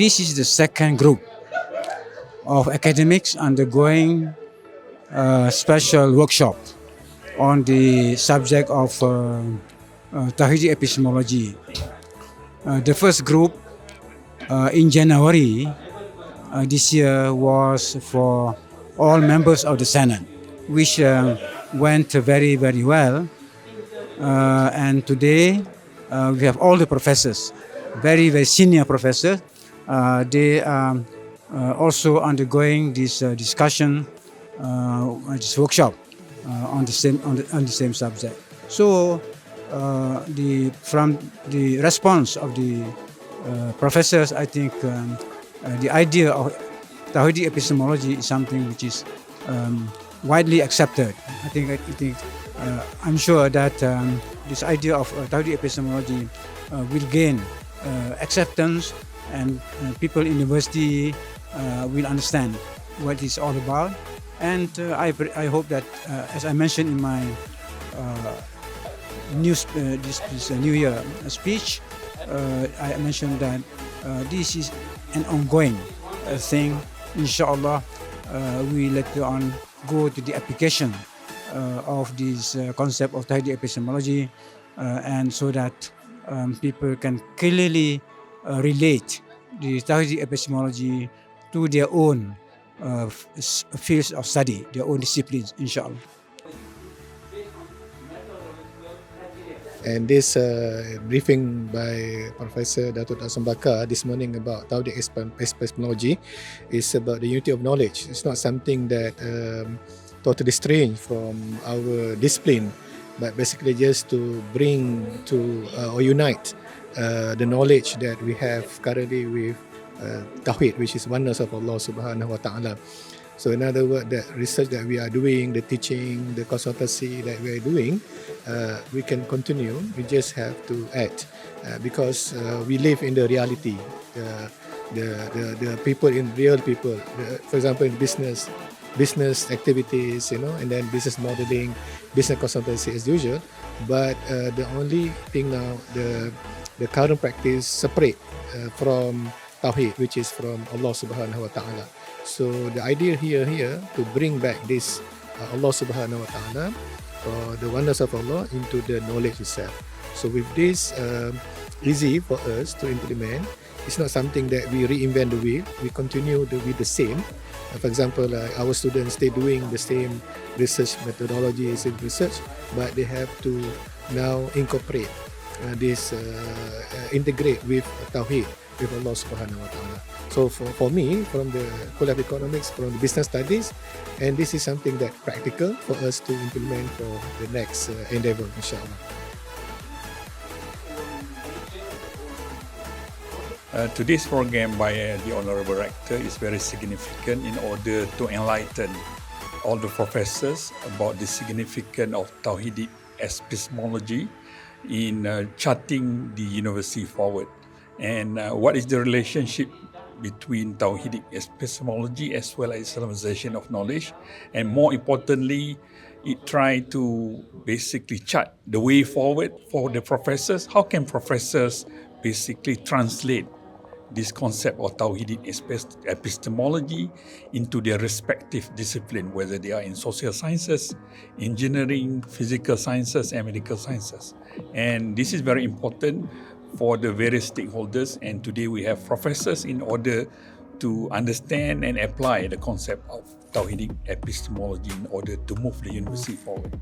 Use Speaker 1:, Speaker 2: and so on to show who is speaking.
Speaker 1: this is the second group of academics undergoing a special workshop on the subject of Tawhidic Epistemology. The first group in January this year was for all members of the Senate, which went very, very well. And today we have all the professors, very, very senior professors. They are also undergoing this discussion, this workshop on the same subject. So from the response of the professors, I think the idea of Tawhidic epistemology is something which is widely accepted. I'm sure that this idea of Tawhidic epistemology will gain acceptance, and people in university will understand what it's all about. And I hope that, as I mentioned in my this New Year speech, I mentioned that this is an ongoing thing. Inshallah, we later on go to the application of this concept of Tawhidic epistemology, and so that people can clearly relate the Tawhidic epistemology to their own fields of study, their own disciplines, inshallah.
Speaker 2: And this briefing by Professor Dato' Sambaka this morning about Tawhidic epistemology is about the unity of knowledge. It's not something that totally strange from our discipline, but basically just to bring to or unite the knowledge that we have currently with Tawhid, which is oneness of Allah Subhanahu Wa Ta'ala. So in other words, the research that we are doing, the teaching, the consultancy that we are doing, we can continue. We just have to act because we live in the reality. The people in real people. For example, in business activities, and then business modeling, business consultancy as usual. But the only thing now, the current practice separate from Tawhid, which is from Allah Subhanahu Wa Ta'ala. So the idea here to bring back this Allah Subhanahu Wa Ta'ala, the oneness of Allah into the knowledge itself. So with this, easy for us to implement. It's not something that we reinvent the wheel. We continue with the same. For example, our students, they doing the same research methodologies in research, but they have to now incorporate this, integrate with Tawhid, with Allah Subhanahu Wa Ta'ala. So for me, from the College of Economics, from the business studies, and this is something that practical for us to implement for the next endeavor, inshallah.
Speaker 3: Today's program by the Honorable Rector is very significant in order to enlighten all the professors about the significance of Tawhidic epistemology in charting the university forward. And what is the relationship between Tawhidic epistemology as well as Islamization of knowledge? And more importantly, it tried to basically chart the way forward for the professors. How can professors basically translate this concept of Tawhidic epistemology into their respective discipline, whether they are in social sciences, engineering, physical sciences, and medical sciences. And this is very important for the various stakeholders, and today we have professors in order to understand and apply the concept of Tawhidic epistemology in order to move the university forward.